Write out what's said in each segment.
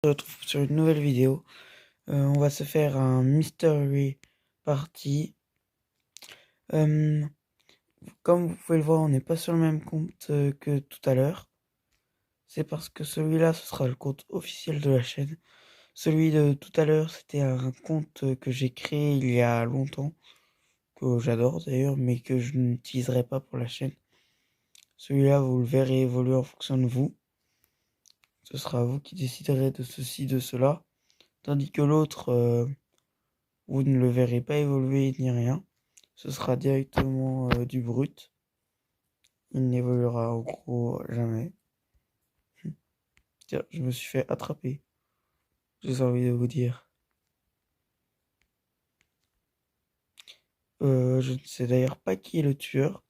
se retrouve sur une nouvelle vidéo. On va se faire un mystery party. Euh, Comme vous pouvez le voir, on n'est pas sur le même compte que tout à l'heure. C'est parce que celui-là, ce sera le compte officiel de la chaîne. Celui de tout à l'heure, c'était un compte que j'ai créé il y a longtemps, que j'adore d'ailleurs, mais que je n'utiliserai pas pour la chaîne. Celui-là, vous le verrez évoluer en fonction de vous. Ce sera vous qui déciderez de ceci, de cela. Tandis que l'autre, vous ne le verrez pas évoluer ni rien. Ce sera directement du brut. Il n'évoluera en gros jamais. Tiens, je me suis fait attraper. J'ai envie de vous dire. Je ne sais d'ailleurs pas qui est le tueur.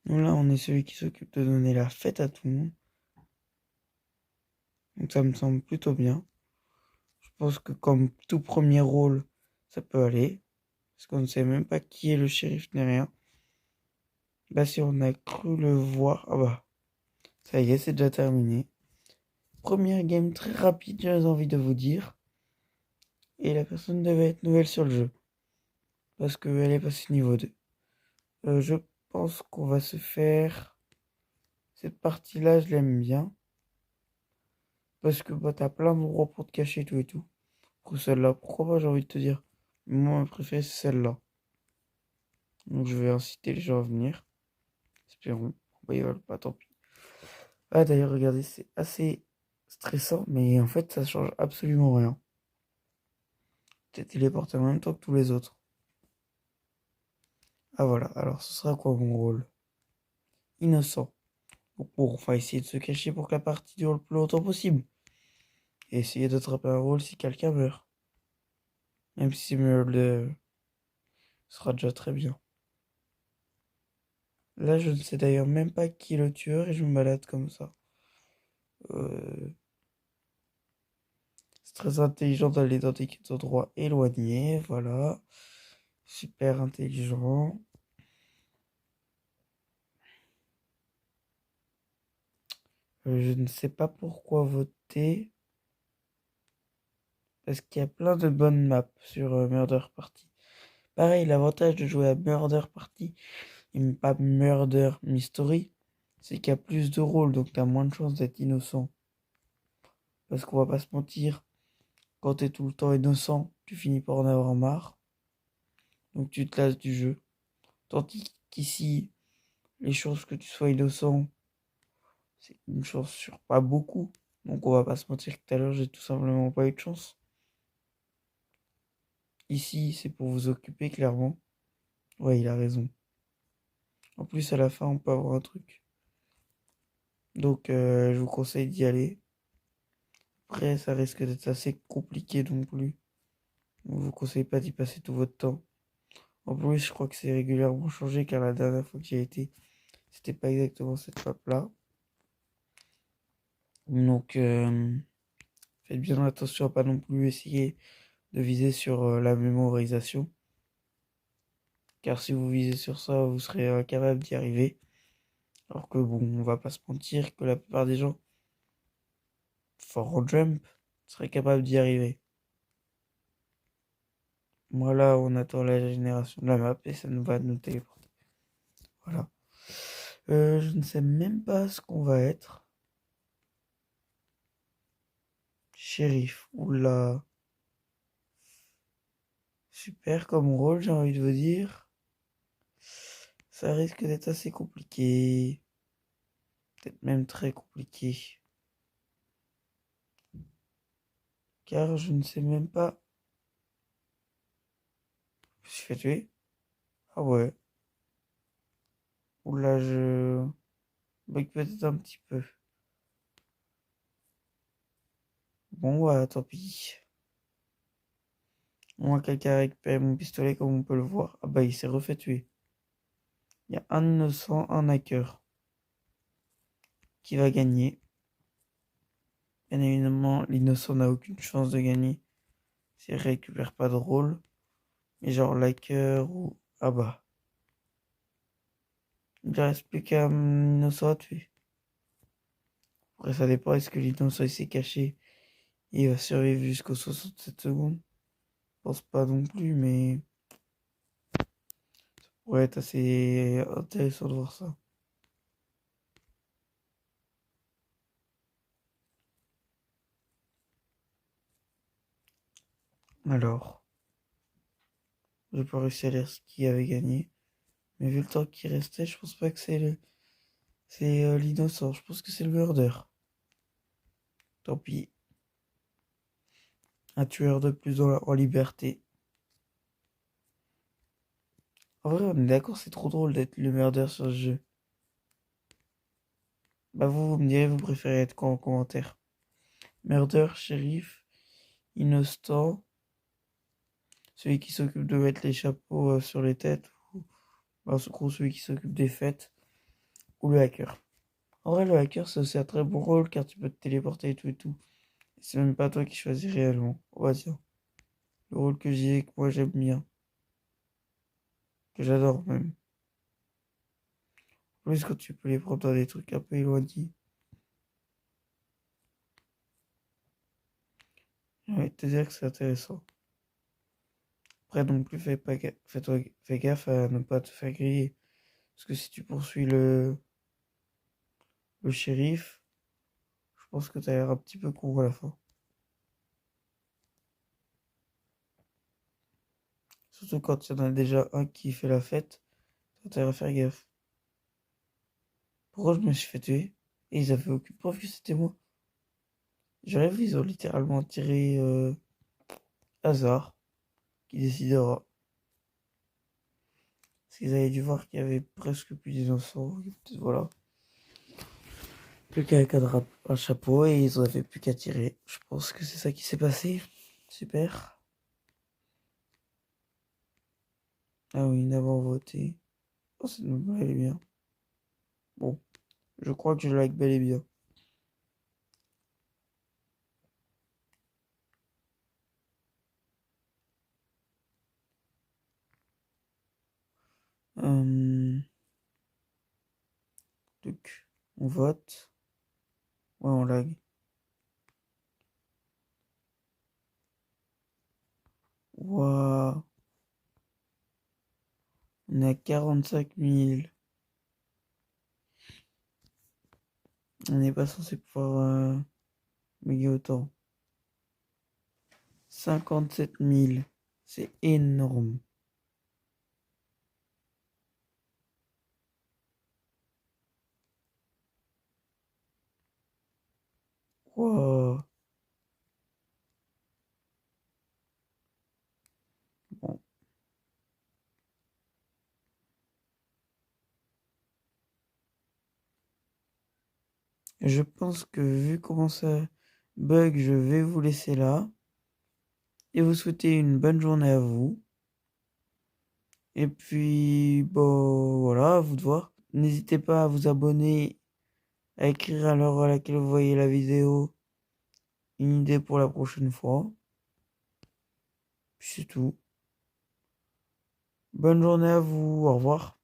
Nous là, on est celui qui s'occupe de donner la fête à tout le monde. Donc ça me semble plutôt bien. Je pense que comme tout premier rôle, ça peut aller. Parce qu'on ne sait même pas qui est le shérif ni rien. Bah si on a cru le voir. Ah bah, ça y est, c'est déjà terminé. Première game très rapide, j'ai envie de vous dire. Et la personne devait être nouvelle sur le jeu. Parce qu'elle est passée niveau 2. Je pense qu'on va se faire... Cette partie-là, je l'aime bien. Parce que bah, t'as plein d'endroits pour te cacher tout et tout. Pour celle-là, pourquoi pas, j'ai envie de te dire. Moi, ma préférée, c'est celle-là. Donc je vais inciter les gens à venir. Espérons. Bah, ils veulent pas, tant pis. Ah, d'ailleurs, regardez, c'est assez stressant. Mais en fait, ça change absolument rien. T'es téléporté en même temps que tous les autres. Ah voilà, alors ce sera quoi mon rôle? Innocent. Donc bon, on va essayer de se cacher pour que la partie dure le plus longtemps possible. Et essayer d'attraper un rôle si quelqu'un meurt. Même si c'est Murder, ce sera déjà très bien. Là, je ne sais d'ailleurs même pas qui est le tueur et je me balade comme ça. Euh, C'est très intelligent d'aller dans des endroits éloignés, voilà. Super intelligent. Je ne sais pas pourquoi voter. Parce qu'il y a plein de bonnes maps sur Murder Party. Pareil, l'avantage de jouer à Murder Party et pas Murder Mystery, c'est qu'il y a plus de rôles, donc t'as moins de chances d'être innocent. Parce qu'on va pas se mentir, quand t'es tout le temps innocent, tu finis par en avoir marre, donc tu te lasses du jeu. Tandis qu'ici, les chances que tu sois innocent, c'est une chance sur pas beaucoup. Donc on va pas se mentir que tout à l'heure, j'ai tout simplement pas eu de chance. Ici, c'est pour vous occuper, clairement. Ouais, il a raison. En plus, à la fin, on peut avoir un truc. Donc, je vous conseille d'y aller. Après, ça risque d'être assez compliqué non plus. Je vous conseille pas d'y passer tout votre temps. En plus, je crois que c'est régulièrement changé car la dernière fois que j'y ai été, c'était pas exactement cette map-là. Donc, faites bien attention à pas non plus essayer de viser sur la mémorisation. Car si vous visez sur ça, vous serez incapable d'y arriver. Alors que bon, on va pas se mentir que la plupart des gens, fort en jump, seraient capables d'y arriver. Moi là, on attend la génération de la map et ça nous va nous téléporter. Voilà. Je ne sais même pas ce qu'on va être. Shérif. Oula. Super comme rôle, j'ai envie de vous dire. Ça risque d'être assez compliqué. Peut-être même très compliqué. Car je ne sais même pas. Je me suis fait tuer. Ah ouais. Oula, je bug peut-être un petit peu. Bon, ouais, tant pis. Moi, quelqu'un a récupéré mon pistolet comme on peut le voir. Ah bah, il s'est refait tuer. Il y a un innocent, un hacker qui va gagner. Bien évidemment, l'innocent n'a aucune chance de gagner s'il récupère pas de rôle. Mais genre l'hacker ou... Ah bah. Il ne reste plus qu'un innocent à tuer. Après, ça dépend. Est-ce que l'innocent il s'est caché Et il va survivre jusqu'aux 67 secondes. Je pense pas non plus, mais ça pourrait être assez intéressant de voir ça. Alors, j'ai pas réussi à lire ce qui avait gagné. Mais vu le temps qui restait, je pense pas que c'est l'innocent. Je pense que c'est le murder. Tant pis. Un tueur de plus en liberté. En vrai, on est d'accord, c'est trop drôle d'être le murder sur ce jeu. Bah vous me direz, vous préférez être quoi en commentaire? Murder, shérif, innocent, celui qui s'occupe de mettre les chapeaux sur les têtes, ou bah, en gros celui qui s'occupe des fêtes, ou le hacker. En vrai, le hacker, c'est aussi un très bon rôle car tu peux te téléporter et tout et tout. C'est même pas toi qui choisis réellement. On va dire. Le rôle que j'ai, que moi j'aime bien, que j'adore même. En plus, quand tu peux les prendre dans des trucs un peu éloignés. Ouais, te dire que c'est intéressant. Après non plus, fais gaffe à ne pas te faire griller. Parce que si tu poursuis le shérif, je pense que t'as l'air un petit peu con à la fin. Surtout quand il y en a déjà un qui fait la fête, t'as intérêt à faire gaffe. Pourquoi je me suis fait tuer? Et ils avaient aucune preuve que c'était moi. Je rêve, ils ont littéralement tiré hasard, qui décidera. Parce qu'ils avaient dû voir qu'il y avait presque plus d'innocents. Voilà. Plus qu'à un chapeau et ils n'avaient plus qu'à tirer. Je pense que c'est ça qui s'est passé. Super. Ah oui, d'avoir voté. Oh, c'est bel et bien. Bon, je crois que je like bel et bien. Euh, donc, on vote. Ouais, on lag. Waouh. On est à 45 000. On n'est pas censé pouvoir gagner autant. 57 000. C'est énorme. Waouh. Bon. Je pense que vu comment ça bug, je vais vous laisser là. Et vous souhaiter une bonne journée à vous. Et puis, bon, voilà, à vous de voir. N'hésitez pas à vous abonner, à écrire à l'heure à laquelle vous voyez la vidéo une idée pour la prochaine fois. Puis c'est tout. Bonne journée à vous, au revoir.